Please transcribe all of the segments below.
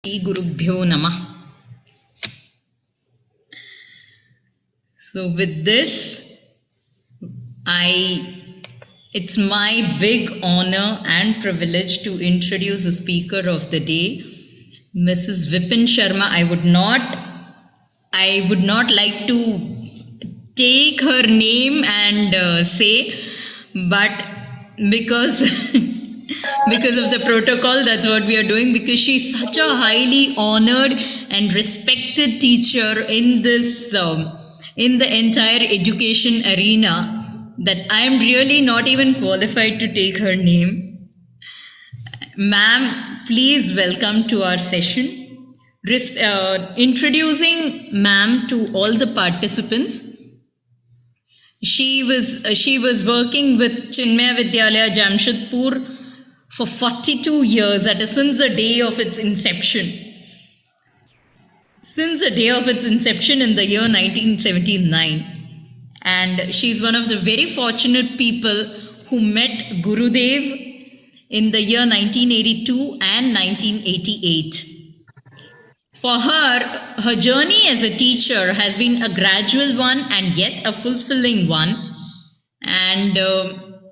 Shri Gurubhyo Namah. So with this, it's my big honor and privilege to introduce the speaker of the day, Mrs. Vipin Sharma. I would not like to take her name and say, but because because of the protocol, that's what we are doing, because she's such a highly honored and respected teacher in this in the entire education arena, that I am really not even qualified to take her name. Ma'am, please welcome to our session. Introducing ma'am to all the participants. She was working with Chinmaya Vidyalaya Jamshedpur for 42 years, that is since the day of its inception. Since the day of its inception in the year 1979. And she's one of the very fortunate people who met Gurudev in the year 1982 and 1988. For her, her journey as a teacher has been a gradual one and yet a fulfilling one. And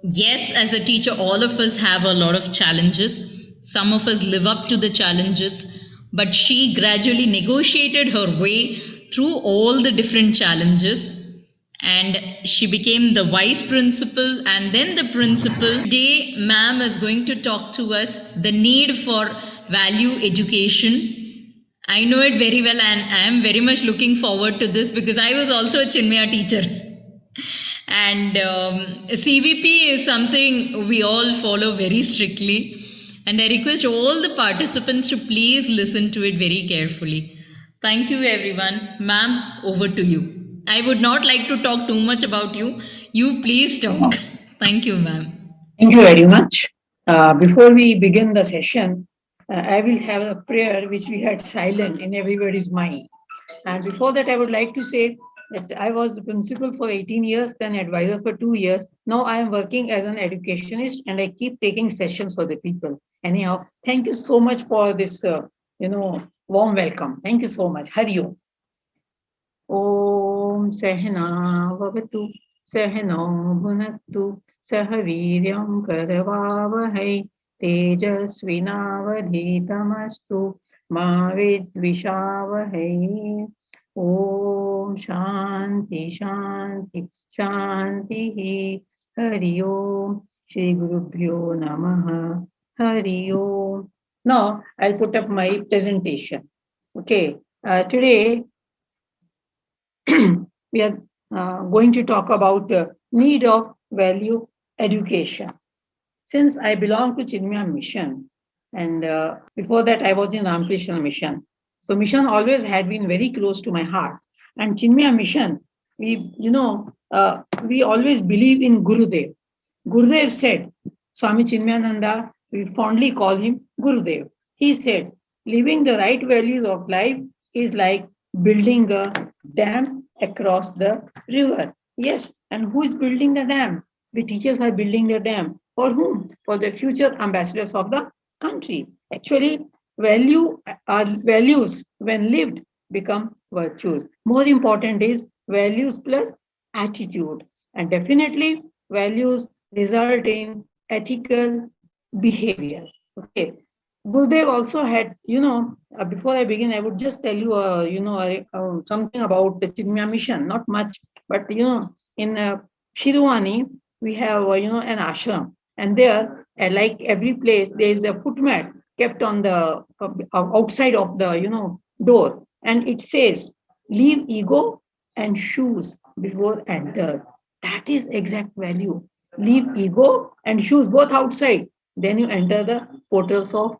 yes, as a teacher, all of us have a lot of challenges. Some of us live up to the challenges, but she gradually negotiated her way through all the different challenges. And she became the vice principal and then the principal. Today, ma'am is going to talk to us the need for value education. I know it very well, and I am very much looking forward to this because I was also a Chinmaya teacher. And CVP is something we all follow very strictly. And I request all the participants to please listen to it very carefully. Thank you, everyone. Ma'am, over to you. I would not like to talk too much about you. You please talk. Thank you, ma'am. Thank you very much. Before we begin the session, I will have a prayer which we had silent in everybody's mind. And before that, I would like to say that I was the principal for 18 years, then advisor for 2 years. Now I am working as an educationist and I keep taking sessions for the people. Anyhow, thank you so much for this, warm welcome. Thank you so much. Hari Om. Om Sehna Vavatu Sehno Bhunaktu Sah Viryam Karavavahai Tejasvinavadhitamastu Ma Vidvishavahai. Om Shanti Shanti Shanti Hari Om Shri Gurubhyo Namaha Hari Om. Now I'll put up my presentation. Okay, today we are going to talk about the need of value education. Since I belong to Chinmaya Mission, and before that I was in Ramakrishna Mission, so mission always had been very close to my heart. And Chinmaya Mission, we always believe in Gurudev. Gurudev said, Swami Chinmayananda, we fondly call him Gurudev. He said, living the right values of life is like building a dam across the river. Yes, and who is building the dam? The teachers are building the dam. For whom? For the future ambassadors of the country. Actually, values, when lived, become virtues. More important is values plus attitude. And definitely, values result in ethical behavior. Okay. Gurudev also had, before I begin, I would just tell you, something about the Chinmaya Mission, not much, but, in Shirwani, we have, an ashram. And there, like every place, there is a footmat kept on the outside of the, door. And it says, leave ego and shoes before enter. That is exact value. Leave ego and shoes both outside. Then you enter the portals of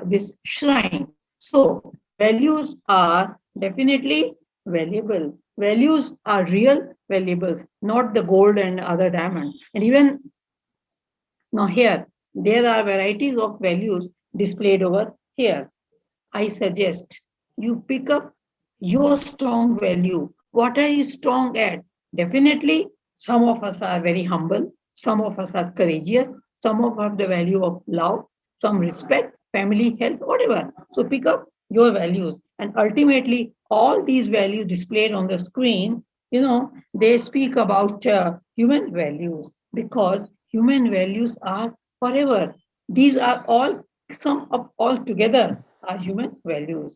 this shrine. So values are definitely valuable. Values are real valuables, not the gold and other diamond. And even now here, there are varieties of values displayed over here. I suggest you pick up your strong value. What are you strong at? Definitely, some of us are very humble, some of us are courageous, some of us have the value of love, some respect, family, health, whatever. So pick up your values. And ultimately, all these values displayed on the screen, they speak about human values, because human values are forever. These are all sum up all together are human values.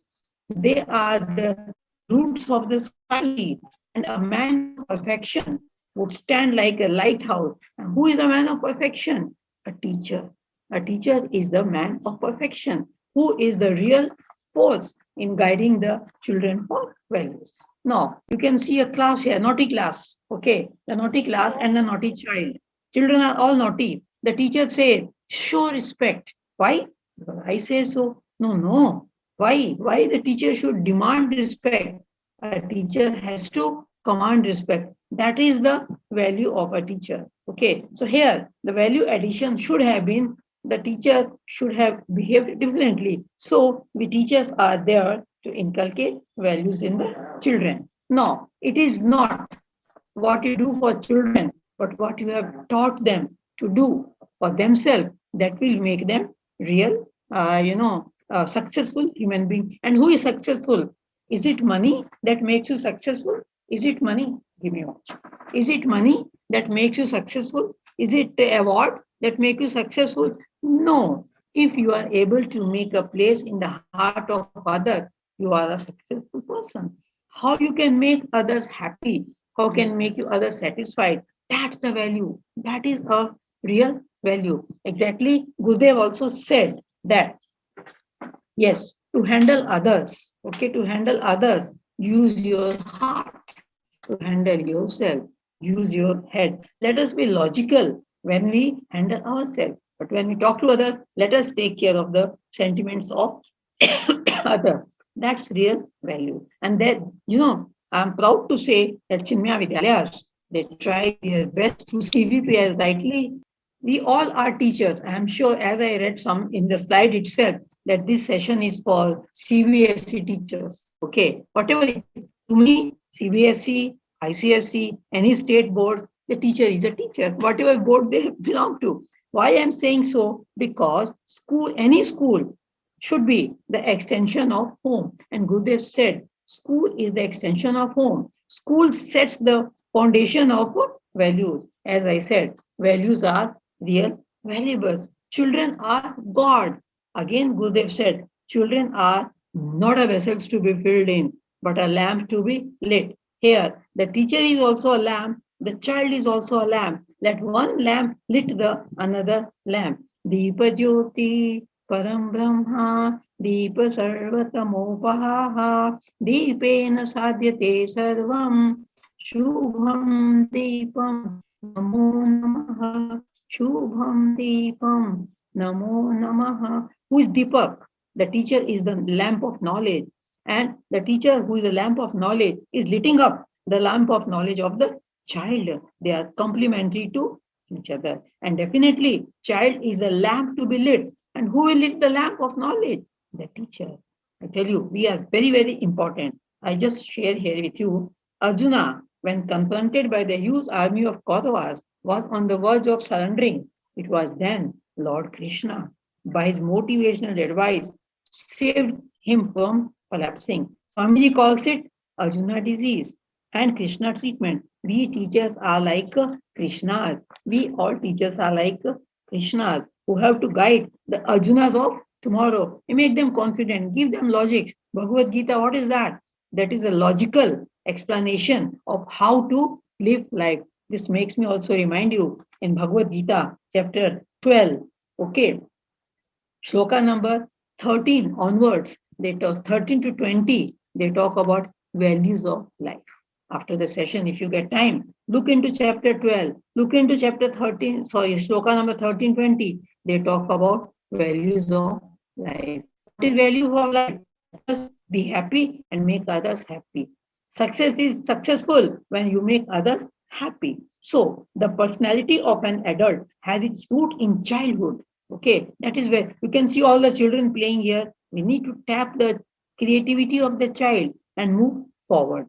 They are the roots of the society, and a man of perfection would stand like a lighthouse. And who is a man of perfection? A teacher. A teacher is the man of perfection, who is the real force in guiding the children for values. Now, you can see a class here, naughty class. Okay, the naughty class and the naughty child. Children are all naughty. The teacher says, show respect. Why? Because I say so. No, no. Why? Why the teacher should demand respect? A teacher has to command respect. That is the value of a teacher. Okay. So here the value addition should have been the teacher should have behaved differently. So the teachers are there to inculcate values in the children. No, it is not what you do for children, but what you have taught them to do for themselves that will make them real, successful human being. And who is successful? Is it money that makes you successful? Is it money? Give me one. Is it money that makes you successful? Is it the award that makes you successful? No. If you are able to make a place in the heart of others, you are a successful person. How you can make others happy, how can make you others satisfied, that's the value. That is a real value. Exactly, Gurudev also said that, yes, to handle others, okay, to handle others, use your heart. To handle yourself, use your head. Let us be logical when we handle ourselves. But when we talk to others, let us take care of the sentiments of others. That's real value. And then, I'm proud to say that Chinmaya Vidyalayas, they try their best through CVP as rightly. We all are teachers. I'm sure, as I read some in the slide itself, that this session is for CBSE teachers. Okay, whatever it is. To me, CBSE, ICSE, any state board, the teacher is a teacher, whatever board they belong to. Why I'm saying so? Because any school should be the extension of home. And Gurudev said, school is the extension of home. School sets the foundation of values. As I said, values are real valuables. Children are God. Again, Gurudev said, children are not a vessels to be filled in, but a lamp to be lit. Here, the teacher is also a lamp, the child is also a lamp. Let one lamp lit the another lamp. Deepa Jyoti Param Brahma Deepa Sarvatamopaha Deepena Sadhyate Sarvam Shubham Deepam Namo Namaha Shubham Deepam Namo Namaha. Who is Deepak? The teacher is the lamp of knowledge. And the teacher, who is the lamp of knowledge, is lighting up the lamp of knowledge of the child. They are complementary to each other. And definitely, child is a lamp to be lit. And who will lit the lamp of knowledge? The teacher. I tell you, we are very, very important. I just share here with you. Arjuna, when confronted by the huge army of Kauravas, was on the verge of surrendering. It was then Lord Krishna, by his motivational advice, saved him from collapsing. Swamiji calls it Arjuna disease and Krishna treatment. We teachers are like Krishnas. We all teachers are like Krishnas who have to guide the Arjunas of tomorrow. We make them confident, give them logic. Bhagavad Gita, what is that? That is a logical explanation of how to live life. This makes me also remind you in Bhagavad Gita, chapter 12, okay, shloka number 13 onwards, they talk 13 to 20, they talk about values of life. After the session, if you get time, look into chapter 12, look into chapter 13, shloka number 13, 20. They talk about values of life. What is value of life? Let us be happy and make others happy. Success is successful when you make others happy. So the personality of an adult has its root in childhood. Okay, that is where you can see all the children playing here. We need to tap the creativity of the child and move forward.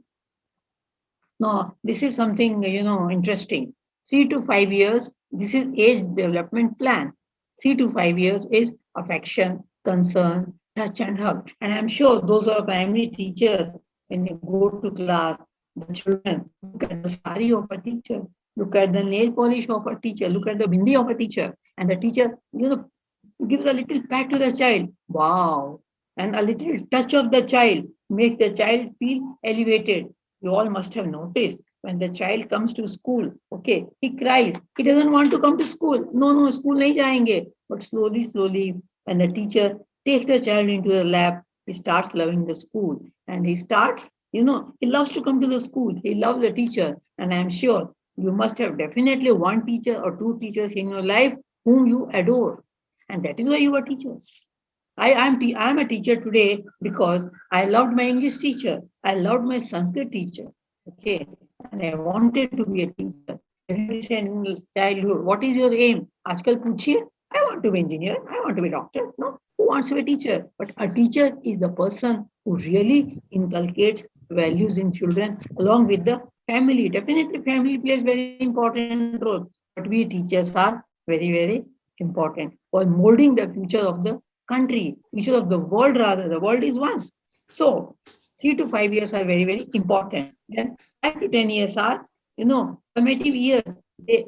Now, this is something, interesting. 3 to 5 years, this is age development plan. 3 to 5 years is affection, concern, touch and hug. And I'm sure those are primary teachers, when they go to class, the children look at the sari of a teacher, look at the nail polish of a teacher, look at the bindi of a teacher, and the teacher, gives a little pat to the child. Wow. And a little touch of the child make the child feel elevated. You all must have noticed when the child comes to school, okay, he cries. He doesn't want to come to school. No, no, school nahi jayenge. But slowly, slowly, when the teacher takes the child into the lap, he starts loving the school. And he starts, he loves to come to the school. He loves the teacher. And I'm sure you must have definitely one teacher or two teachers in your life whom you adore. And that is why you are teachers. I am a teacher today because I loved my English teacher. I loved my Sanskrit teacher. Okay. And I wanted to be a teacher. Everybody said in childhood, what is your aim? Aajkal puchiye, I want to be engineer. I want to be doctor. No, who wants to be a teacher? But a teacher is the person who really inculcates values in children along with the family. Definitely family plays very important role. But we teachers are very, very important for molding the future of the country, future of the world rather. The world is one. So 3 to 5 years are very, very important. Then 5 to 10 years are, formative years.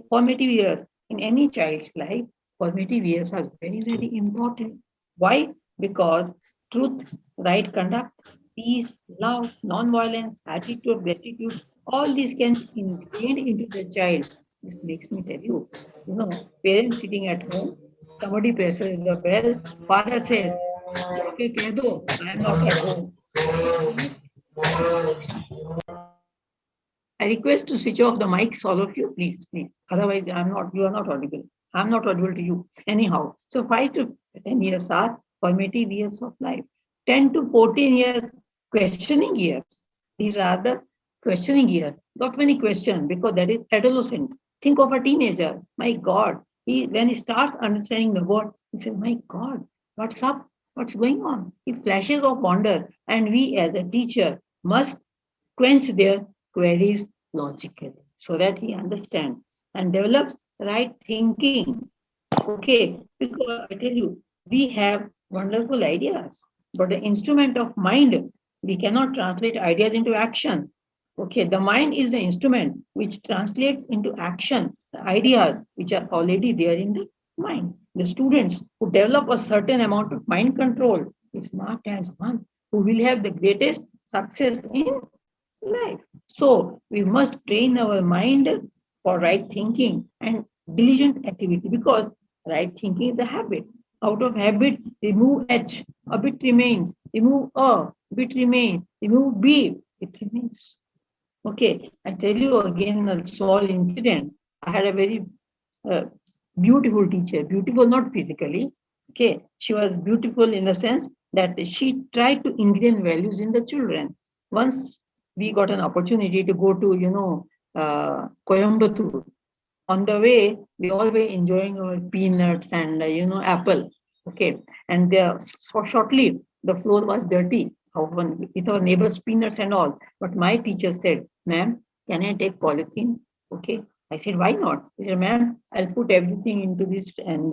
Formative years in any child's life, formative years are very, very important. Why? Because truth, right conduct, peace, love, non-violence, attitude, gratitude, all these can be ingrained into the child. This makes me tell you, parents sitting at home, somebody presses the bell, father says, "जाके कह दो, I am not at home." I request to switch off the mics, all of you, please, please. Otherwise, you are not audible. I'm not audible to you. Anyhow, so 5 to 10 years are formative years of life. 10 to 14 years, questioning years. These are the questioning years. Not many questions because that is adolescent. Think of a teenager. My God, when he starts understanding the world, he says, "My God, what's up? What's going on?" He flashes of wonder, and we as a teacher must quench their queries logically so that he understands and develops right thinking. Okay, because I tell you, we have wonderful ideas, but the instrument of mind, we cannot translate ideas into action. Okay, the mind is the instrument which translates into action the ideas which are already there in the mind. The students who develop a certain amount of mind control is marked as one who will have the greatest success in life. So we must train our mind for right thinking and diligent activity because right thinking is a habit. Out of habit, remove H, a bit remains. Remove A, bit remains. Remove B, it remains. Okay, I tell you again a small incident. I had a very uh, beautiful teacher, beautiful not physically. Okay, she was beautiful in the sense that she tried to ingrain values in the children. Once we got an opportunity to go to, Coimbatore. On the way, we all were enjoying our peanuts and, apple. Okay, and so shortly the floor was dirty with our neighbors' peanuts and all. But my teacher said, "Ma'am, can I take polythene?" Okay, I said, "Why not?" He said, "Ma'am, I'll put everything into this and,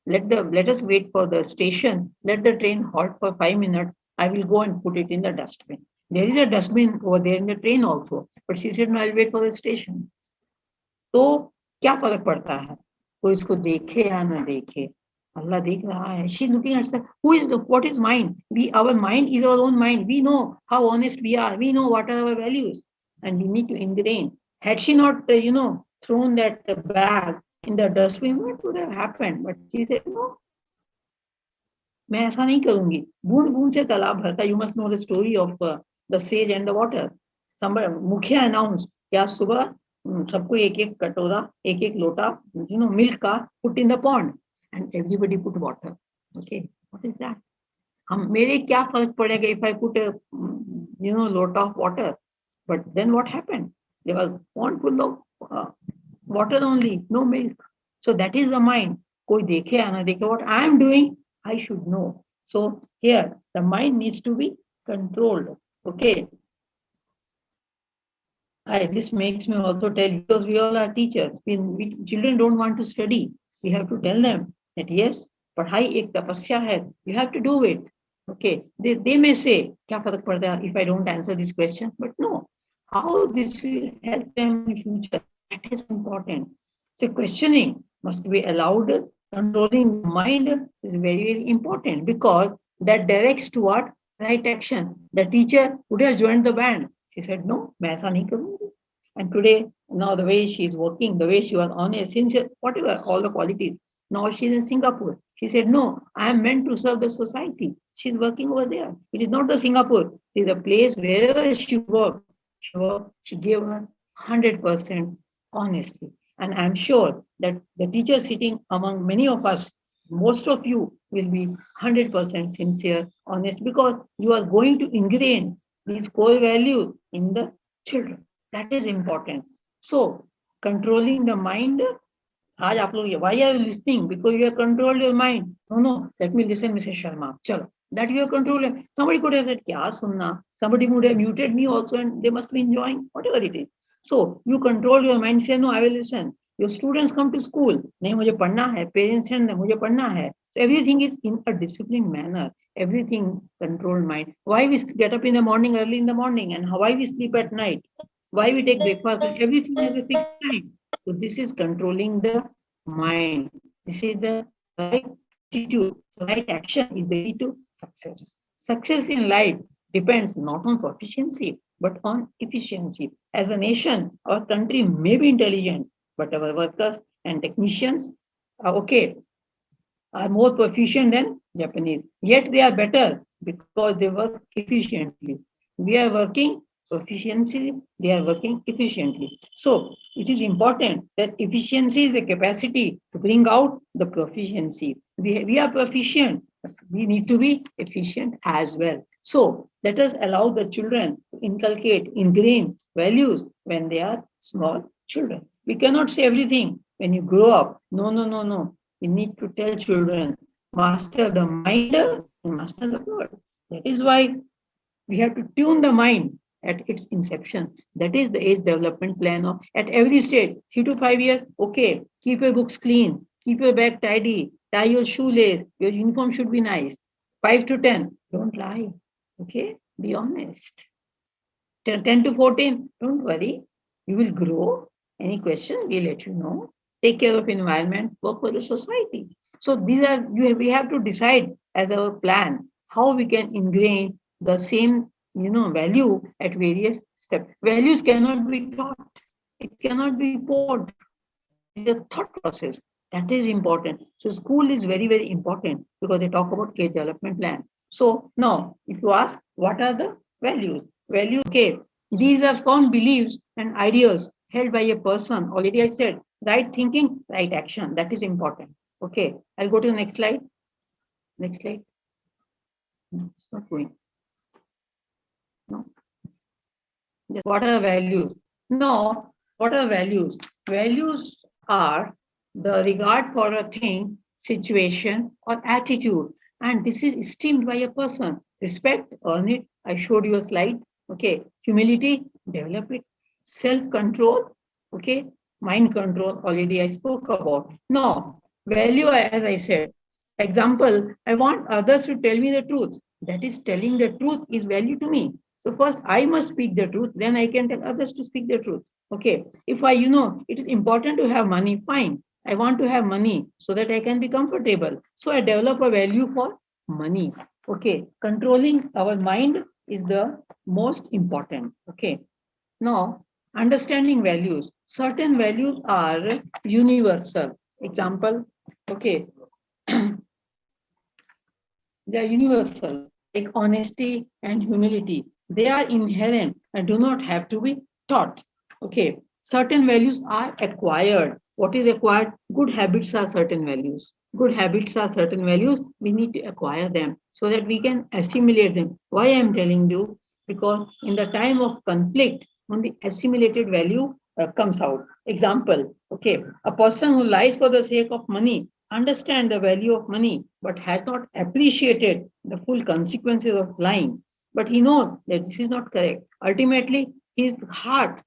let us wait for the station. Let the train halt for 5 minutes. I will go and put it in the dustbin." There is a dustbin over there in the train also. But she said, "No, I'll wait for the station." तो क्या फर्क पड़ता है कोई इसको देखे या ना देखे Allah देख रहा है she looking at the who is the what is mind we our mind is our own mind we know how honest we are we know what are our values and we need to ingrain had she not thrown that bag in the dustbin what would have happened but she said no मैं ऐसा नहीं करूंगी बूंद बूंद से तालाब भरता you must know the story of the sage and the water मुखिया announced कि आज सुबह सबको एक एक कटोरा एक एक लोटा मिल्क का put in the pond and everybody put water okay what is that हम मेरे क्या फर्क पड़ेगा if I put a lota of water but then what happened there was pond full of water only no milk so that is the mind कोई देखे या ना देखे what I am doing I should know so here the mind needs to be controlled okay this makes me also tell because we all are teachers. We children don't want to study. We have to tell them that yes, पढ़ाई एक तपस्या है, you have to do it. Okay, they may say, क्या फर्क पड़ता है if I don't answer this question? But no, how this will help them in future, that is important. So questioning must be allowed. Controlling mind is very, very important because that directs toward right action. The teacher would have joined the band. She said, no, मैं ऐसा नहीं करूँगी. And today, now the way she is working, the way she was honest, sincere, whatever, all the qualities. Now she is in Singapore. She said, no, I am meant to serve the society. She is working over there. It is not the Singapore. It is a place wherever she gave her 100% honestly. And I'm sure that the teacher sitting among many of us, most of you will be 100% sincere, honest, because you are going to ingrain these core values in the children. That is important. So, controlling the mind. आज आप लोग why are you listening? Because you have controlled your mind. No, let me listen, Mrs. Sharma. चलो, that you have controlled. Somebody could have said, क्या सुनना? Somebody would have muted me also, and they must be enjoying whatever it is. So you control your mind. Say no, I will listen. Your students come to school. नहीं मुझे पढ़ना है. Parents send them. मुझे पढ़ना है. So everything is in a disciplined manner. Everything controlled mind. Why we get up in the morning, early in the morning, and why we sleep at night? Why we take breakfast? Everything has a fixed time. So this is controlling the mind. This is the right attitude, right action is the key to success. Success in life depends not on proficiency, but on efficiency. As a nation, our country may be intelligent, but our workers and technicians are more proficient than Japanese. Yet they are better because they work efficiently. We are working proficiency, they are working efficiently. So it is important that efficiency is the capacity to bring out the proficiency. We are proficient, but we need to be efficient as well. So let us allow the children to inculcate, ingrain values when they are small children. We cannot say everything when you grow up. No. We need to tell children, master the mind and master the word. That is why we have to tune the mind at its inception. That is the age development plan of at every stage, 3 to 5 years, okay, keep your books clean, keep your bag tidy, tie your shoelace, your uniform should be nice. 5 to 10, don't lie, okay, be honest. 10 to 14, don't worry, you will grow. Any question, we'll let you know. Take care of environment, work for the society. So we have to decide as our plan how we can ingrain the same value at various steps. Values cannot be taught. It cannot be poured. It's a thought process. That is important. So school is very, very important because they talk about age development plan. So now, if you ask, what are the values? Values, okay. These are firm beliefs and ideas held by a person. Already I said, right thinking, right action. That is important. Okay, I'll go to the next slide. Next slide. No, it's not going. No. What are values? No, what are values? Values are the regard for a thing, situation, or attitude. And this is esteemed by a person. Respect, earn it. I showed you a slide. Okay. Humility, develop it. Self-control, okay. Mind control, already I spoke about. No, value, as I said. Example, I want others to tell me the truth. That is, telling the truth is value to me. So first I must speak the truth, then I can tell others to speak the truth. Okay. If it is important to have money, fine. I want to have money so that I can be comfortable. So I develop a value for money. Okay. Controlling our mind is the most important. Okay. Now, understanding values. Certain values are universal. Example, okay. They are universal, like honesty and humility. They are inherent and do not have to be taught. Okay. Certain values are acquired. What is acquired? Good habits are certain values. Good habits are certain values. We need to acquire them so that we can assimilate them. Why I am telling you? Because in the time of conflict, only assimilated value comes out. Example, okay, a person who lies for the sake of money understand the value of money, but has not appreciated the full consequences of lying. But he knows that this is not correct. Ultimately, his heart,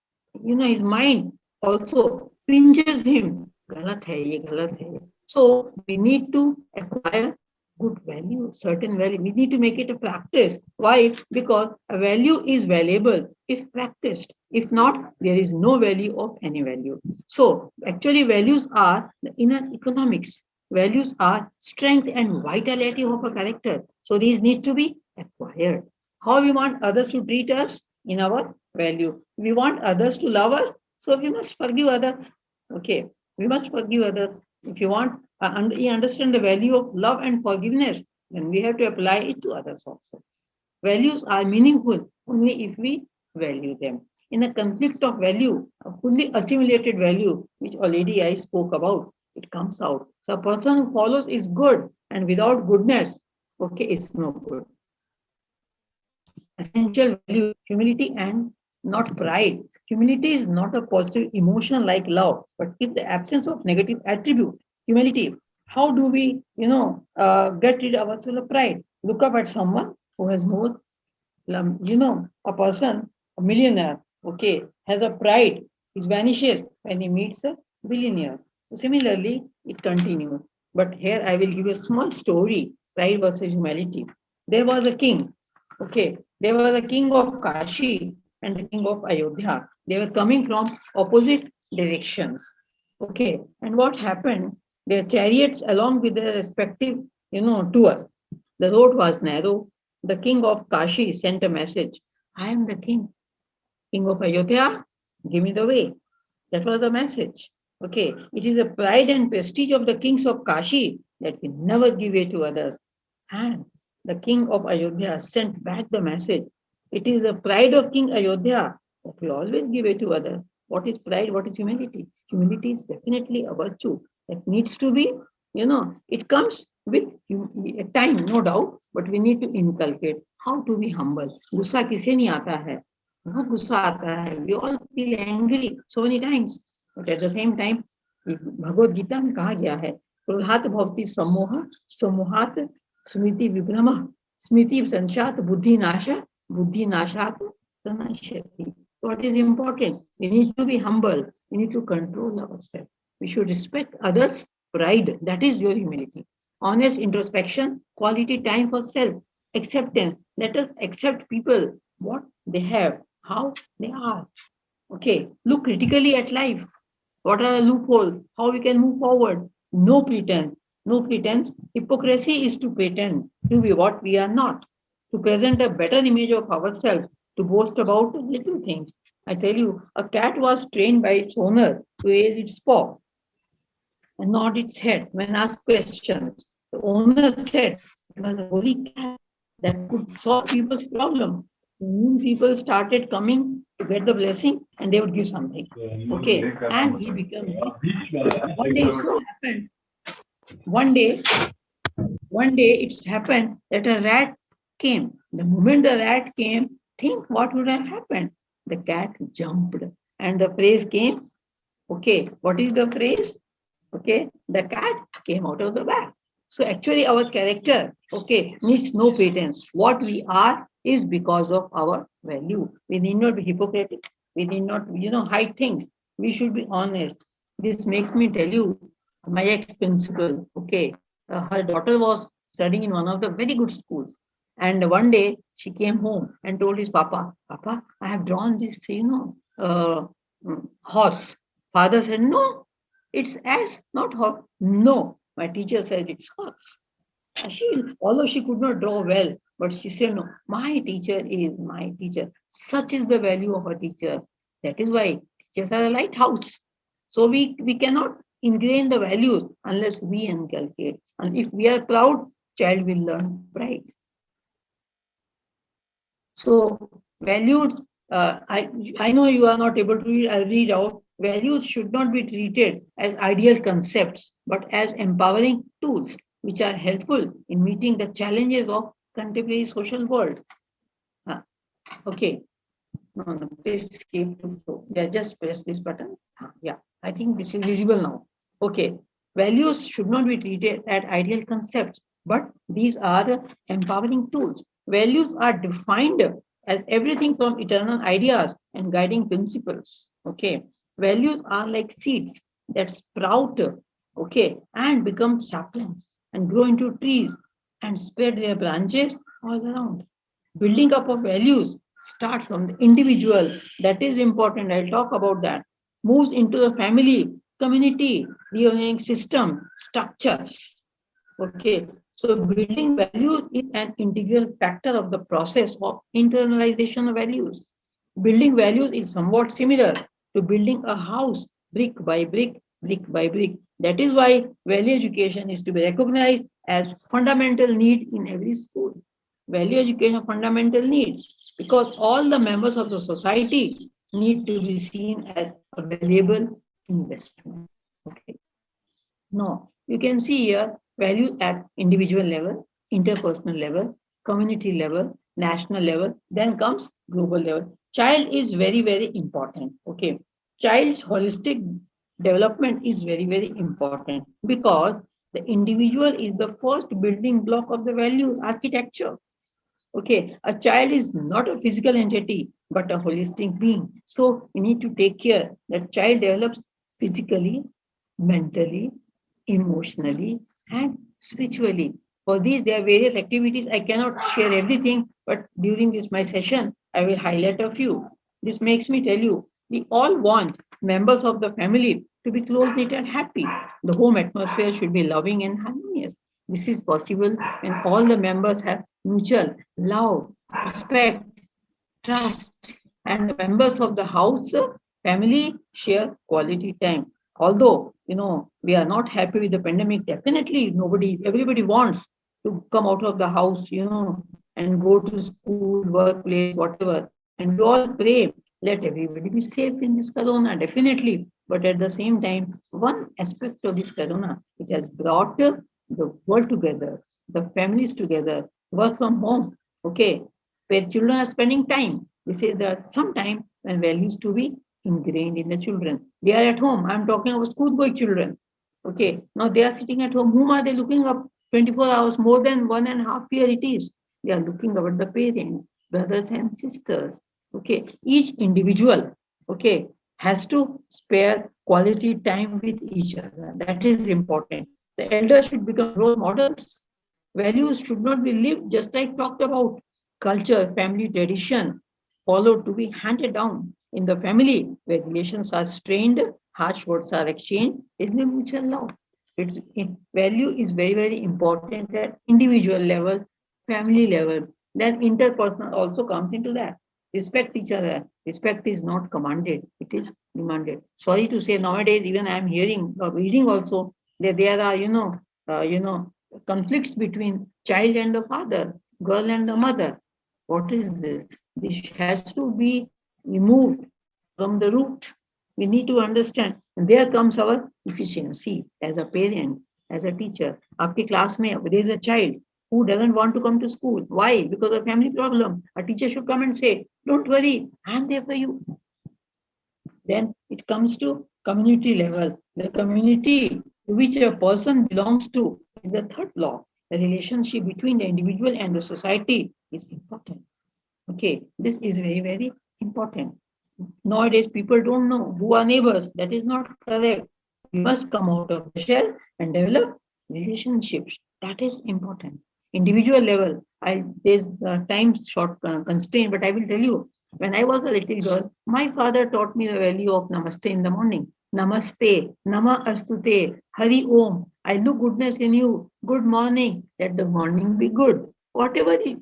his mind also pinches him. Galat hai, ye galat hai. So we need to acquire good value, certain value. We need to make it a practice. Why? Because a value is valuable if practiced. If not, there is no value of any value. So actually values are the inner economics. Values are strength and vitality of a character. So these need to be acquired. How we want others to treat us in our value. We want others to love us, so we must forgive others. Okay, we must forgive others. If you want you understand the value of love and forgiveness, then we have to apply it to others also. Values are meaningful only if we value them. In a conflict of value, a fully assimilated value, which already I spoke about, it comes out. So a person who follows is good, and without goodness, okay, is no good. Essential value, humility and not pride. Humility is not a positive emotion like love, but in the absence of negative attribute. Humility. How do we, get rid of our pride? Look up at someone who has more, a person, a millionaire, okay, has a pride. It vanishes when he meets a billionaire. So similarly, it continues. But here I will give you a small story, pride versus humility. There was a king. Okay, there was a king of Kashi and the king of Ayodhya. They were coming from opposite directions. Okay, and what happened? Their chariots, along with their respective, tour. The road was narrow. The king of Kashi sent a message. I am the king. King of Ayodhya, give me the way. That was the message. Okay, it is the pride and prestige of the kings of Kashi that we never give way to others. And the king of Ayodhya sent back the message. It is the pride of King Ayodhya that we always give way to others. What is pride? What is humility? Humility is definitely a virtue that needs to be, it comes with time, no doubt, but we need to inculcate how to be humble. गुस्सा किसे नहीं आता है? बहुत गुस्सा आता है. We all feel angry so many times, but at the same time, Bhagavad Gita में कहा गया है, क्रोधात भवति सम्मोह, सम्मोहात स्मृति विभ्रम, स्मृति संचात बुद्धि नाश, बुद्धि नाशात प्रणश्यति. What is important? We need to be humble. We need to control ourselves. We should respect others' pride. That is your humility. Honest introspection, quality time for self, acceptance. Let us accept people, what they have, how they are. Okay, look critically at life. What are the loopholes? How we can move forward? No pretense. No pretense. Hypocrisy is to pretend to be what we are not, to present a better image of ourselves, to boast about little things. I tell you, a cat was trained by its owner to raise its paw and nod its head when asked questions. The owner said it was a holy cat that could solve people's problem. People started coming to get the blessing and they would give something. Okay, and he became rich. One day it so happened, one day, one day it's happened that a rat came. The moment the rat came, think what would have happened? The cat jumped and the phrase came. Okay, what is the phrase? Okay, the cat came out of the bag. So actually our character, okay, needs no pretense. What we are is because of our value. We need not be hypocritical. We need not, hide things. We should be honest. This makes me tell you, my ex-principal, okay, her daughter was studying in one of the very good schools. And one day she came home and told his papa, Papa, I have drawn this, horse. Father said, no, it's ass, not horse. No, my teacher said it's horse. Although she could not draw well, but she said, no, my teacher is my teacher. Such is the value of a teacher. That is why teachers are a lighthouse. So we cannot ingrain the values unless we inculcate. And if we are proud, child will learn pride. So values, I know you are not able to read, I'll read out. Values should not be treated as ideal concepts, but as empowering tools, which are helpful in meeting the challenges of contemporary social world. Okay. No, please keep to, yeah, just press this button. Yeah, I think this is visible now. Okay. Values should not be treated as ideal concepts, but these are the empowering tools. Values are defined as everything from eternal ideas and guiding principles. Okay. Values are like seeds that sprout okay, and become saplings and grow into trees and spread their branches all around. Building up of values starts from the individual. That is important. I'll talk about that. Moves into the family, community, reuniting system, structure. Okay, so building values is an integral factor of the process of internalization of values. Building values is somewhat similar to building a house brick by brick, brick by brick. That is why value education is to be recognized as fundamental need in every school. Value education fundamental need because all the members of the society need to be seen as a valuable investment. Okay. No, you can see here values at individual level, interpersonal level, community level, national level, then comes global level. Child is very, very important. Okay. Child's holistic development is very, very important because the individual is the first building block of the value architecture. Okay, a child is not a physical entity, but a holistic being. So we need to take care that child develops physically, mentally, emotionally, and spiritually. For these, there are various activities. I cannot share everything, but during this my session, I will highlight a few. This makes me tell you, we all want members of the family to be close knit and happy. The home atmosphere should be loving and harmonious. This is possible when all the members have mutual love, respect, trust, and the members of the house family share quality time. Although we are not happy with the pandemic, definitely everybody wants to come out of the house, and go to school, workplace, whatever. And we all pray, let everybody be safe in this corona, definitely. But at the same time, one aspect of this corona, it has brought the world together, the families together, work from home, okay, where children are spending time. This is the some time when values to be ingrained in the children. They are at home. I'm talking about school going children. Okay. Now they are sitting at home. Whom are they looking up 24 hours? More than 1.5 years it is. They are looking up at the parents, brothers and sisters. Okay. Each individual, okay, has to spare quality time with each other. That is important. The elders should become role models. Values should not be lived just like talked about. Culture, family tradition, followed to be handed down in the family where relations are strained, harsh words are exchanged, in the mutual love. Value is very, very important at individual level, family level. Then interpersonal also comes into that. Respect each other. Respect is not commanded, it is demanded. Sorry to say, nowadays, even I am hearing or reading also that there are, conflicts between child and the father, girl and the mother. What is this? This has to be removed from the root. We need to understand. And there comes our efficiency as a parent, as a teacher. After class, there is a child who doesn't want to come to school. Why? Because of family problem. A teacher should come and say, don't worry, I'm there for you. Then it comes to community level. The community to which a person belongs to is the third law. The relationship between the individual and the society is important. Okay, this is very, very important. Nowadays, people don't know who are neighbors. That is not correct. We must come out of the shell and develop relationships. That is important. Individual level, there's time short constraint, but I will tell you. When I was a little girl, my father taught me the value of Namaste in the morning. Namaste, Nama Astute, Hari Om. I look goodness in you. Good morning. Let the morning be good. Whatever the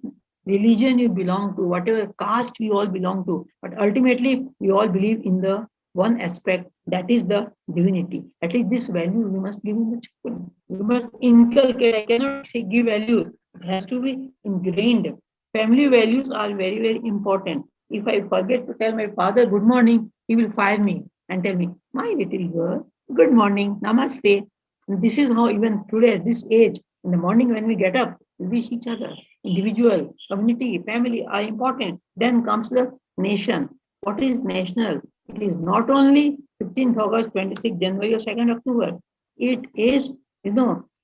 religion you belong to, whatever caste we all belong to, but ultimately we all believe in the one aspect, that is the divinity. At least this value we must give in the children. We must inculcate. I cannot say give value. It has to be ingrained. Family values are very, very important. If I forget to tell my father good morning, he will fire me and tell me, my little girl, good morning, namaste. And this is how even today at this age, in the morning when we get up, we wish each other. Individual, community, family are important. Then comes the nation. What is national? It is not only 15th August, 26th January or 2nd October. It is,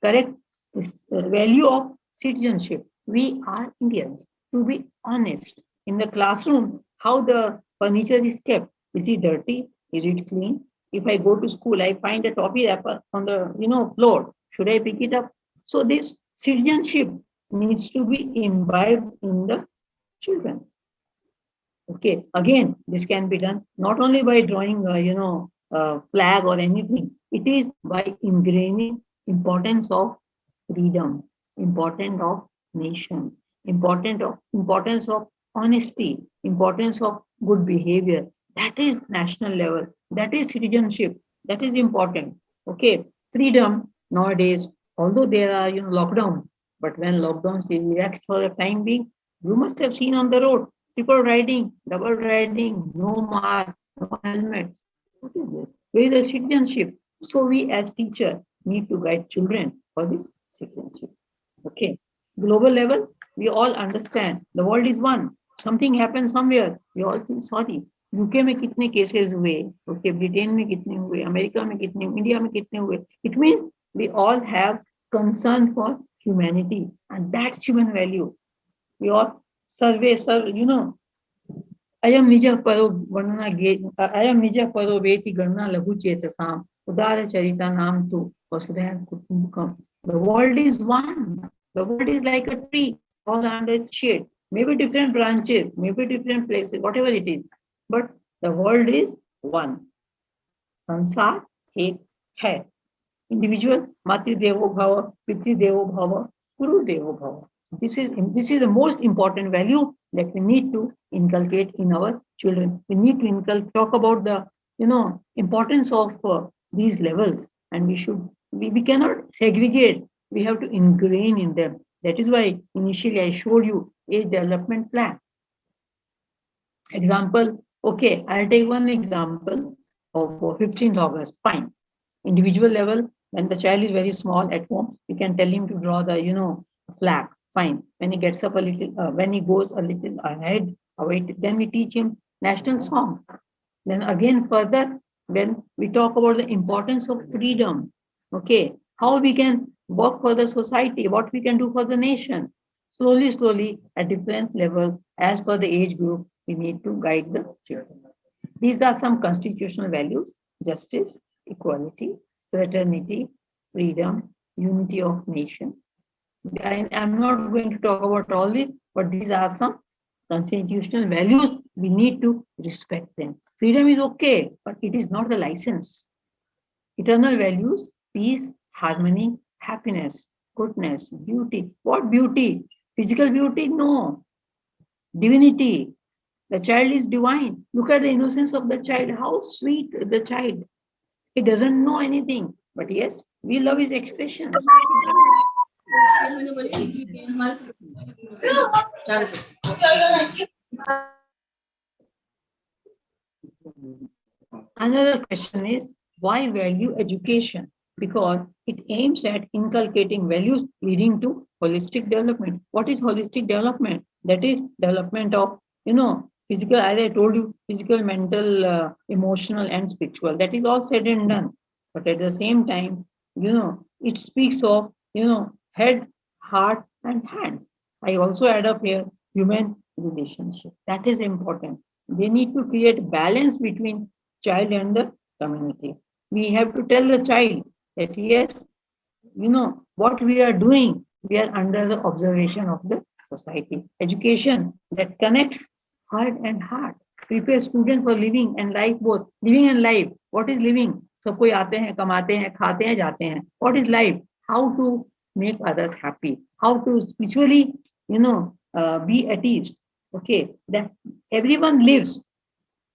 correct value of citizenship. We are Indians. To be honest, in the classroom, how the furniture is kept. Is it dirty? Is it clean? If I go to school, I find a toffee wrapper on the floor. Should I pick it up? So this citizenship needs to be imbibed in the children. Okay, again, this can be done not only by drawing, flag or anything. It is by ingraining importance of freedom, importance of nation, importance of honesty, importance of good behavior. That is national level. That is citizenship. That is important. Okay, freedom nowadays. Although there are lockdown, but when lockdowns is relaxed for the time being, you must have seen on the road people riding, double riding, no mask, no helmet. What is this? Where is the citizenship? So we as teachers need to guide children for this citizenship. Okay. Global level, we all understand the world is one. Something happens somewhere, we all feel sorry. UK में कितने cases हुए, okay, Britain में कितने हुए, America में कितने, India में कितने हुए. It mean we all have concern for humanity, and that's human value. We all अयम निज परो वर्णना अयम निज परो वेति गणना लघु चेतसाम उदार चरिता नाम तु वसुधैव कुटुंबकम. The world is one. The world is like a tree, all under its shade. Maybe different branches, maybe different places, whatever it is, but the world is one. संसार एक है. Individual मातृदेवो भव, पितृदेवो भव, गुरुदेवो भव. This is the most important value that we need to inculcate in our children. We need to talk about the importance of these levels, and we cannot segregate. We have to ingrain in them. That is why initially I showed you age development plan. Example, okay, I'll take one example of 15th August. Fine. Individual level, when the child is very small at home, you can tell him to draw the flag. Fine. When he gets up a little, when he goes a little ahead, then we teach him national song. Then again further, when we talk about the importance of freedom, okay, how we can work for the society, what we can do for the nation. Slowly, at different levels, as per the age group, we need to guide the children. These are some constitutional values: justice, equality, fraternity, freedom, unity of nation. I'm not going to talk about all this, but these are some constitutional values. We need to respect them. Freedom is okay, but it is not the license. Eternal values: peace, harmony, happiness, goodness, beauty. What beauty? Physical beauty? No. Divinity. The child is divine. Look at the innocence of the child. How sweet the child. He doesn't know anything, but yes, we love his expression. Another question is, why value education? Because it aims at inculcating values leading to holistic development. What is holistic development? That is development of, physical, as I told you, physical, mental, emotional, and spiritual. That is all said and done. But at the same time, it speaks of, head, heart, and hands. I also add up here human relationship. That is important. They need to create balance between child and the community. We have to tell the child that yes, what we are doing, we are under the observation of the society. Education that connects heart and heart, prepare students for living and life, both living and life. What is living? सब कोई आते हैं, कमाते हैं, खाते हैं, जाते हैं. What is life? How to make others happy? How to spiritually, be at ease. Okay, that everyone lives.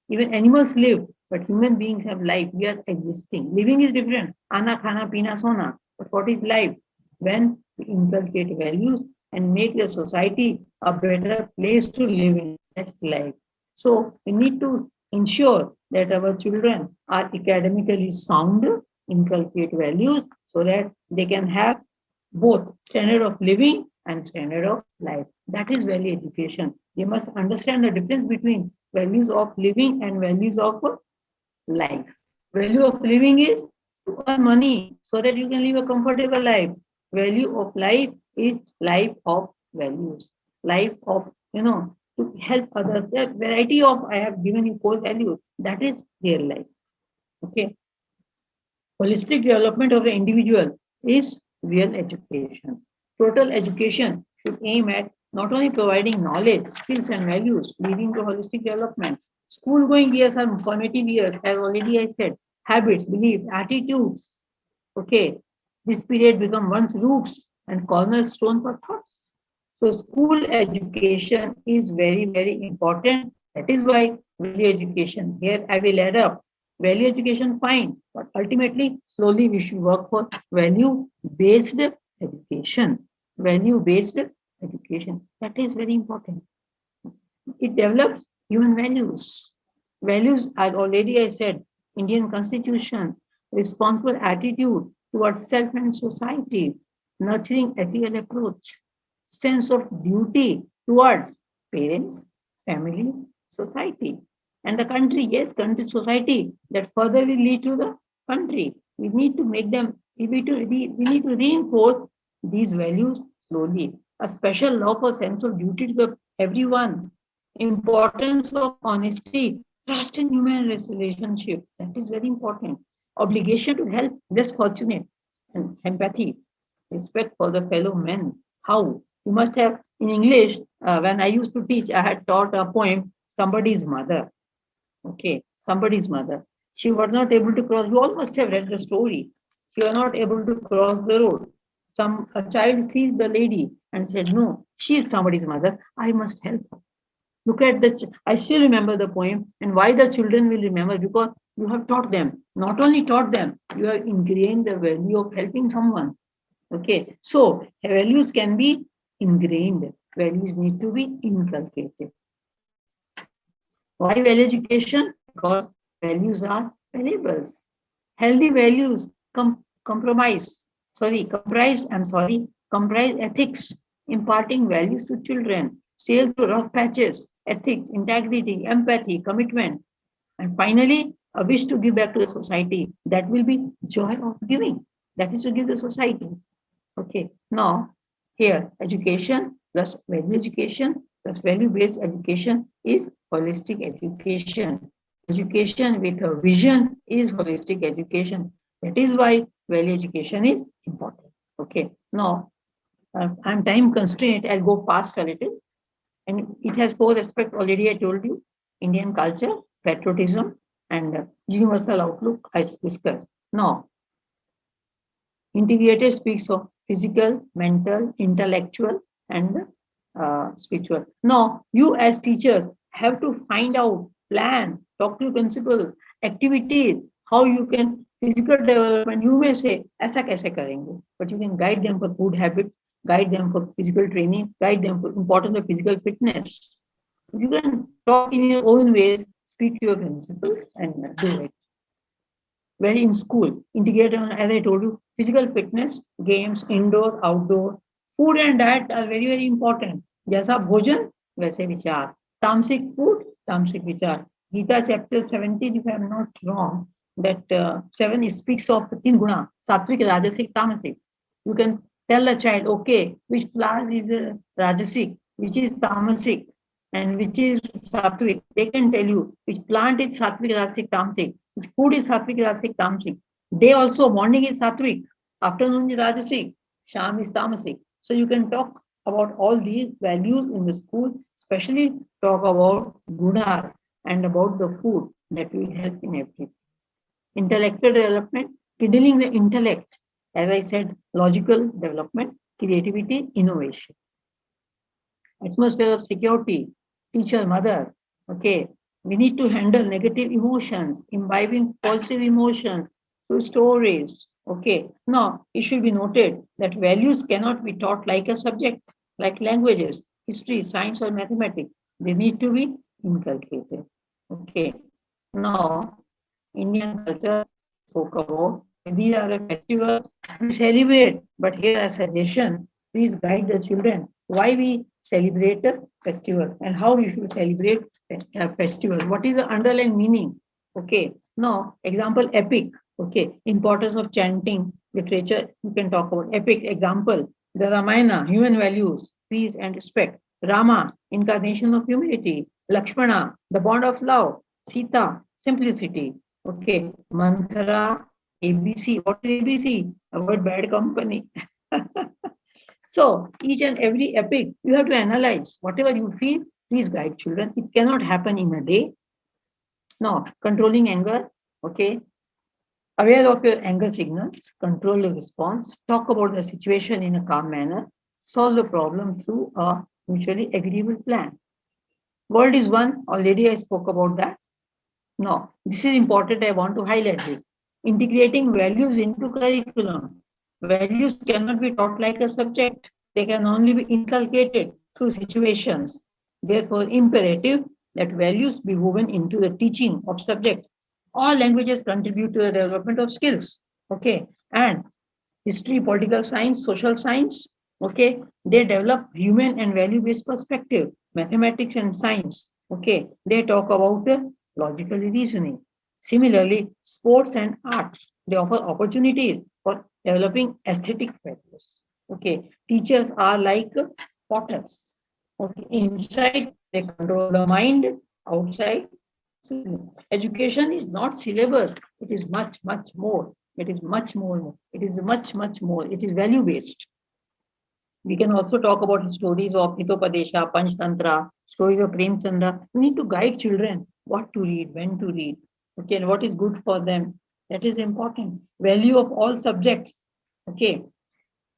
Even animals live, but human beings have life. We are existing. Living is different. Ana, khana, pina, sona. But what is life? When we inculcate values and make the society a better place to live in. That's life. So we need to ensure that our children are academically sound, inculcate values so that they can have both standard of living and standard of life. That is value education. They must understand the difference between values of living and values of life. Value of living is to earn money so that you can live a comfortable life. Value of life is life of values. Life of, to help others. There variety of, I have given you 4 values. That is real life. Okay. Holistic development of the individual is real education. Total education should aim at not only providing knowledge, skills, and values leading to holistic development. School going years are formative years, as already I said. Habits, beliefs, attitudes. Okay, this period become one's roots and cornerstone for thoughts. So school education is very, very important. That is why value education. Here I will add up. Value education, fine, but ultimately, slowly we should work for value-based education. Value-based education. That is very important. It develops human values. Values are already, I said, Indian Constitution, responsible attitude towards self and society, nurturing ethical approach, sense of duty towards parents, family, society, and the country. Yes, country, society, that further will lead to the country. We need to make them, we need to reinforce these values slowly. A special love for sense of duty to everyone, importance of honesty, trust in human relationship. That is very important. Obligation to help less fortunate and empathy, respect for the fellow men. How? You must have, in English, when I used to teach, I had taught a poem, Somebody's Mother. Okay, somebody's mother. She was not able to cross. You all must have read the story. She was not able to cross the road. A child sees the lady and said, "No, she is somebody's mother. I must help her." Look at I still remember the poem, and why the children will remember, because you have taught them. Not only taught them, you have ingrained the value of helping someone. Okay, so values can be ingrained. Values need to be inculcated. Why value education? Because values are valuables. Healthy values comprise ethics, imparting values to children, sail through rough patches, ethics, integrity, empathy, commitment, and finally, a wish to give back to the society. That will be joy of giving. That is to give the society. Okay, now here education plus value education plus value-based education is holistic education. Education with a vision is holistic education. That is why value education is important. Okay, now I'm time constrained. I'll go fast a little. And it has four aspects already. I told you: Indian culture, patriotism, and universal outlook. I discussed. Now, integrated speaks of physical, mental, intellectual, and spiritual. Now, you as teacher have to find out, plan, talk to principal, activities, how you can physical development. You may say, "ऐसा कैसे करेंगे?" But you can guide them for good habits, guide them for physical training, guide them for importance of physical fitness. You can talk in your own way, speak to your principal, and do it. Well, in school, integrated, as I told you, physical fitness, games, indoor, outdoor, food and diet are very, very important. जैसा भोजन वैसे विचार. Tamasic food, tamasic vichar. Gita chapter 17, if I am not wrong, that 7 speaks of तीन गुणा, सात्विक, rajasic, tamasic. You can tell the child, okay, which flower is rajasic, which is tamasic, and which is sattvic. They can tell you which plant is sattvic, rajasic, tamasic, which food is sattvic, rajasic, tamasic. Day also, morning is sattvic, afternoon is rajasic, sham is tamasic. So you can talk about all these values in the school, especially talk about guna and about the food that will help in everything. Intellectual development, kindling the intellect, as I said, logical development, creativity, innovation. Atmosphere of security, teacher, mother. Okay, we need to handle negative emotions, imbibing positive emotions through stories. Okay, now it should be noted that values cannot be taught like a subject, like languages, history, science, or mathematics. They need to be inculcated. Okay, now Indian culture spoke about. These are the festivals we celebrate, but here a suggestion: please guide the children why we celebrate a festival and how we should celebrate a festival. What is the underlying meaning? Okay, now example epic. Okay, importance of chanting literature. You can talk about epic example. The Ramayana, human values, peace and respect. Rama, incarnation of humility. Lakshmana, the bond of love. Sita, simplicity. Okay, Manthara, ABC. What is ABC? Avoid bad company. So each and every epic, you have to analyze. Whatever you feel, please guide children. It cannot happen in a day. No, controlling anger. Okay. Aware of your anger signals, control your response, talk about the situation in a calm manner, solve the problem through a mutually agreeable plan. Word is one. Already I spoke about that. No, this is important. I want to highlight this. Integrating values into curriculum. Values cannot be taught like a subject. They can only be inculcated through situations. Therefore, imperative that values be woven into the teaching of subjects. All languages contribute to the development of skills. Okay. And history, political science, social science, okay, they develop human and value-based perspective. Mathematics and science, okay, they talk about the logical reasoning. Similarly, sports and arts, they offer opportunities for developing aesthetic values. Okay, teachers are like potters. Okay, inside they control the mind, outside. Education is not syllabus, it is much, much more. It is much more. It is much, much more. It is value based. We can also talk about stories of Hitopadesha, Panchtantra, stories of Premchandra. We need to guide children what to read, when to read, okay, and what is good for them. That is important. Value of all subjects. Okay.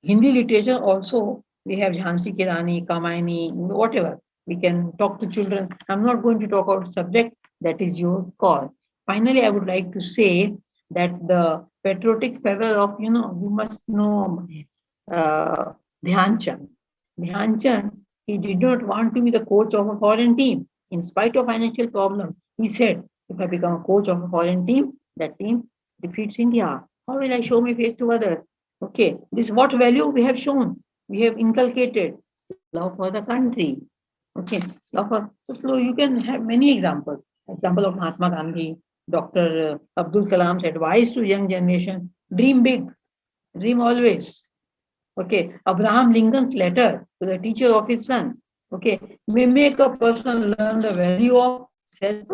Hindi literature also, we have Jhansi Kirani, Kamaini, whatever. We can talk to children. I'm not going to talk about subject. That is your call. Finally, I would like to say that the patriotic fervor of, you must know uh, Dhyan Chand. Dhyan Chand, he did not want to be the coach of a foreign team. In spite of financial problems, he said, if I become a coach of a foreign team, that team defeats India. How will I show my face to others? Okay, this what value we have shown, we have inculcated love for the country. Okay, love for so you can have many examples. Example of Mahatma Gandhi, Dr. Abdul Kalam's advice to young generation: dream big, dream always. Okay, Abraham Lincoln's letter to the teacher of his son. Okay, may make a person learn the value of self.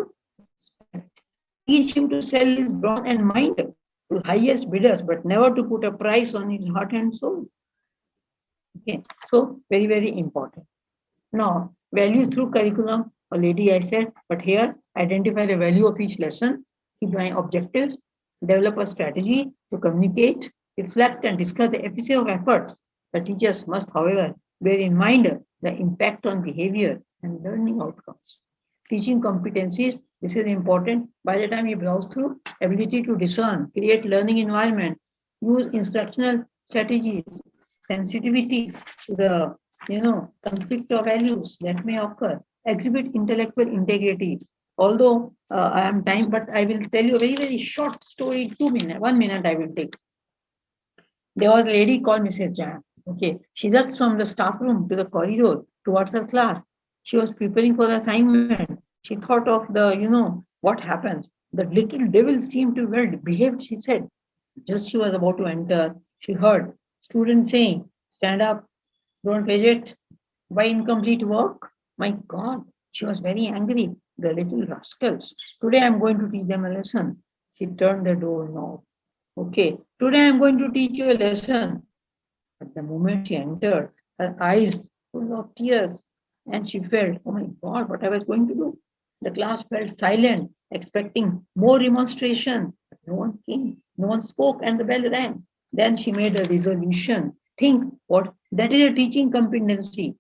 Teach him to sell his brawn and mind to highest bidders, but never to put a price on his heart and soul. Okay, so very, very important. Now, values through curriculum, already I said, but here identify the value of each lesson, keep my objectives, develop a strategy to communicate, reflect, and discuss the efficacy of efforts. The teachers must, however, bear in mind the impact on behavior and learning outcomes. Teaching competencies, this is important. By the time you browse through, ability to discern, create learning environment, use instructional strategies, sensitivity to the conflict of values that may occur, exhibit intellectual integrity. Although I am time, but I will tell you a very, very short story, 2 minutes, 1 minute I will take. There was a lady called Mrs. Jan. Okay, she rushed from the staff room to the corridor towards her class. She was preparing for the assignment. She thought of what happens. The little devil seemed to well behaved, she said. Just she was about to enter, she heard students saying, stand up, don't fidget. Why incomplete work? My God, she was very angry. The little rascals. Today I'm going to teach them a lesson. She turned the door knob. Okay, today I'm going to teach you a lesson. At the moment she entered, her eyes full of tears, and she felt, oh my God, what I was going to do. The class felt silent, expecting more demonstration. But no one came, no one spoke, and the bell rang. Then she made a resolution. Think what that is a teaching competency.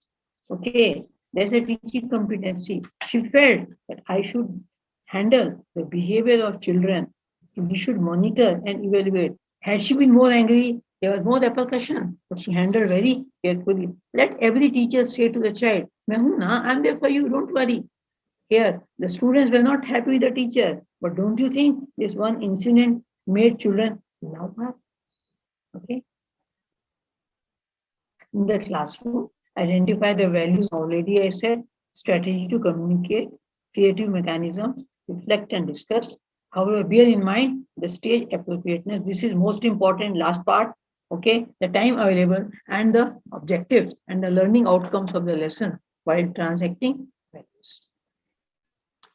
Okay, there's a teaching competency. She felt that I should handle the behavior of children. We should monitor and evaluate. Had she been more angry, there was more repercussion, but she handled very carefully. Let every teacher say to the child, I'm there for you, don't worry. Here, the students were not happy with the teacher, but don't you think this one incident made children love her? Okay. In the classroom, identify the values already I said, strategy to communicate, creative mechanisms, reflect and discuss. However, bear in mind the stage appropriateness. This is most important, last part. Okay, the time available and the objectives and the learning outcomes of the lesson while transacting values.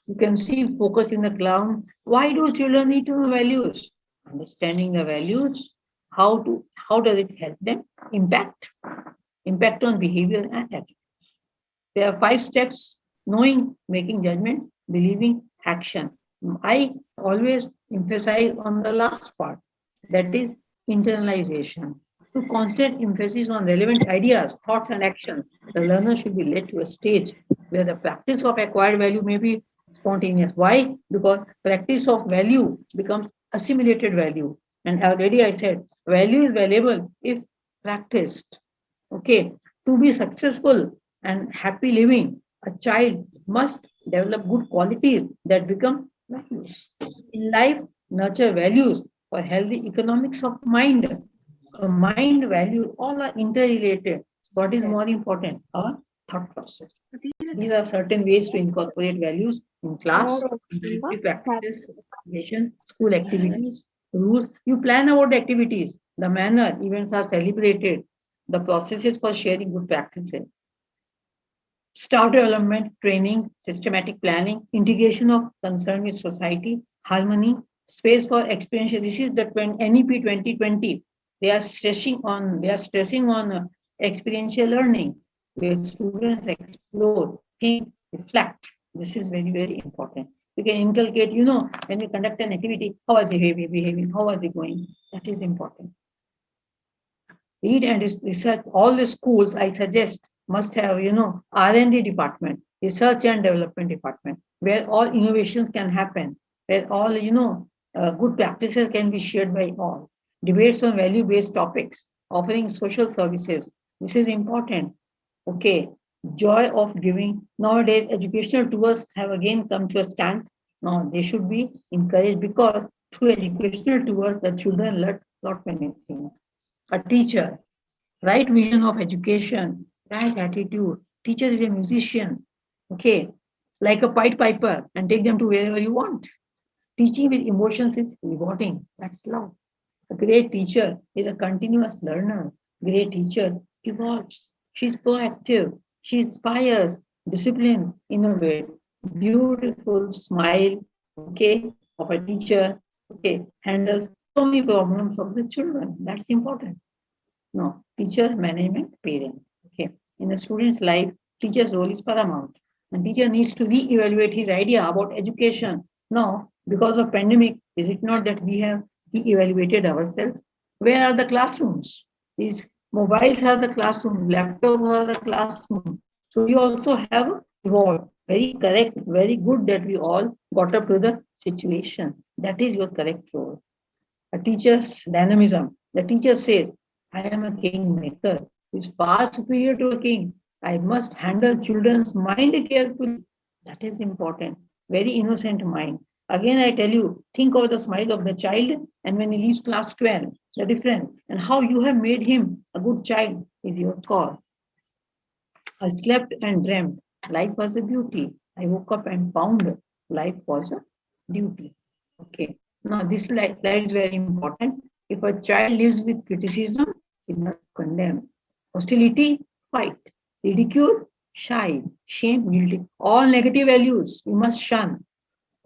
You can see focus in the clown. Why do children need to know values? Understanding the values, how does it help them? Impact on behavior and attitude. There are 5 steps: knowing, making judgment, believing, action. I always emphasize on the last part, that is internalization. To constant emphasis on relevant ideas, thoughts, and actions, the learner should be led to a stage where the practice of acquired value may be spontaneous. Why? Because practice of value becomes assimilated value. And already I said, value is valuable if practiced. Okay, to be successful and happy living, a child must develop good qualities that become values. In life, nurture values for healthy economics of mind. Mind, values, all are interrelated. What is more important? Our thought process. These are certain ways to incorporate values in class, in practices, education, school activities, rules. You plan about the activities, the manner events are celebrated, the processes for sharing good practices. Staff development, training, systematic planning, integration of concern with society, harmony, space for experiential. This is the NEP 2020. They are stressing on experiential learning, where students explore, think, reflect. This is very, very important. You can inculcate, when you conduct an activity, how are they behaving, how are they going? That is important. Read and research. All the schools, I suggest, must have, R&D department, research and development department, where all innovations can happen, where all, good practices can be shared by all. Debates on value-based topics, offering social services. This is important. Okay. Joy of giving. Nowadays, educational tours have again come to a stand. No, they should be encouraged, because through educational tours, the children learn lot many things. A teacher, right vision of education, right attitude. Teacher is a musician, okay, like a Pied Piper, and take them to wherever you want. Teaching with emotions is rewarding. That's love. A great teacher is a continuous learner. Great teacher evolves. She's proactive. She inspires, discipline, innovate. Beautiful smile, okay, of a teacher, okay, handles so many problems of the children. That's important. No, teacher, management, parent. Okay. In a student's life, teacher's role is paramount. And teacher needs to re-evaluate his idea about education. Now, because of pandemic, is it not that we have re-evaluated ourselves? Where are the classrooms? These mobiles are the classroom, laptops are the classroom. So we also have evolved. Very correct, very good that we all got up to the situation. That is your correct role. A teacher's dynamism. The teacher says, I am a kingmaker who is far superior to a king. I must handle children's mind carefully. That is important. Very innocent mind. Again, I tell you, think of the smile of the child, and when he leaves class 12, the difference, and how you have made him a good child is your call. I slept and dreamt. Life was a beauty. I woke up and found life was a duty. Okay. Now, this slide is very important. If a child lives with criticism, he must condemn. Hostility, fight. Ridicule, shy. Shame, guilty. All negative values you must shun.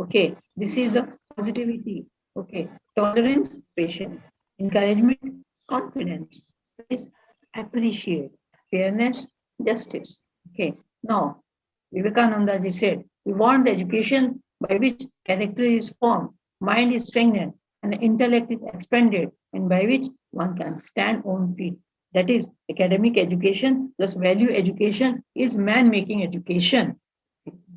Okay. This is the positivity. Okay. Tolerance, patience. Encouragement, confidence. Please appreciate. Fairness, justice. Okay. Now, Vivekananda ji said, we want the education by which character is formed, mind is strengthened, and the intellect is expanded, and by which one can stand on feet. That is, academic education plus value education is man-making education.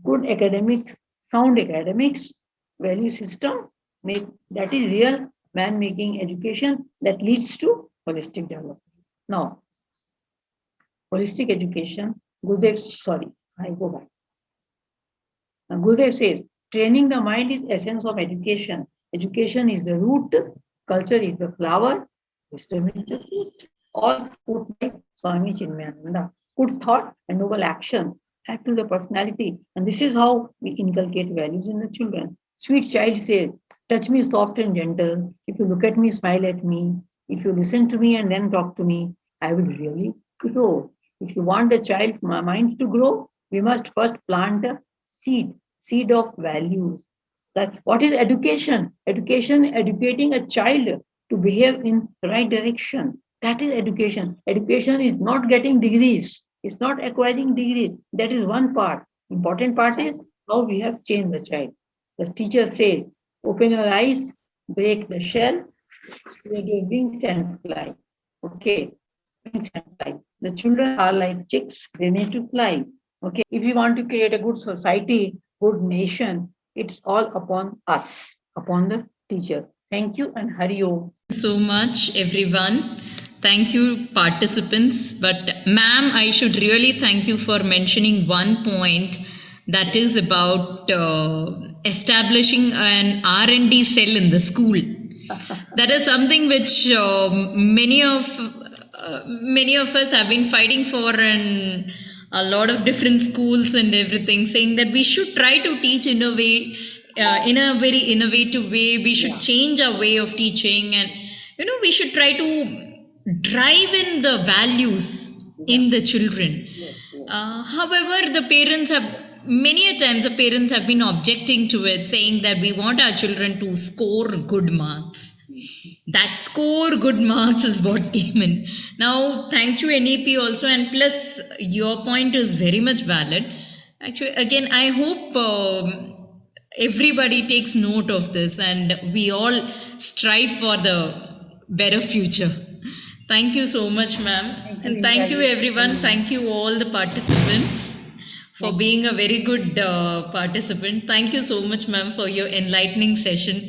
Good academic, sound academics, value system, that is real man-making education that leads to holistic development. Now, holistic education, I go back. Gurudev says, training the mind is essence of education. Education is the root, culture is the flower, wisdom is the fruit. All put by Swami Chinmayananda. Good thought and noble action add to the personality. And this is how we inculcate values in the children. Sweet child says, touch me soft and gentle. If you look at me, smile at me. If you listen to me and then talk to me, I will really grow. If you want the child mind to grow, we must first plant a seed of values. That what is education? Education, educating a child to behave in right direction. That is education. Education is not getting degrees. It's not acquiring degrees. That is one part. Important part is how we have changed the child. The teacher says, open your eyes, break the shell, spread your wings and fly. Okay, wings and fly. The children are like chicks, they need to fly. Okay, if you want to create a good society, good nation, it's all upon us, upon the teacher. Thank you and Hari Om. So much, everyone. Thank you, participants. But, ma'am, I should really thank you for mentioning one point, that is about establishing an R&D cell in the school. That is something which many of us have been fighting for, and a lot of different schools and everything, saying that we should try to teach in a way, in a very innovative way. We should change our way of teaching, and we should try to drive in the values in the children. However, the parents have, many a times the parents have been objecting to it, saying that we want our children to score good marks. That score good marks is what came in. Now, thanks to NEP also, and plus your point is very much valid. Actually, again, I hope everybody takes note of this and we all strive for the better future. Thank you so much, ma'am. And thank you, everyone. Thank you, all the participants, for being a very good participant. Thank you so much, ma'am, for your enlightening session.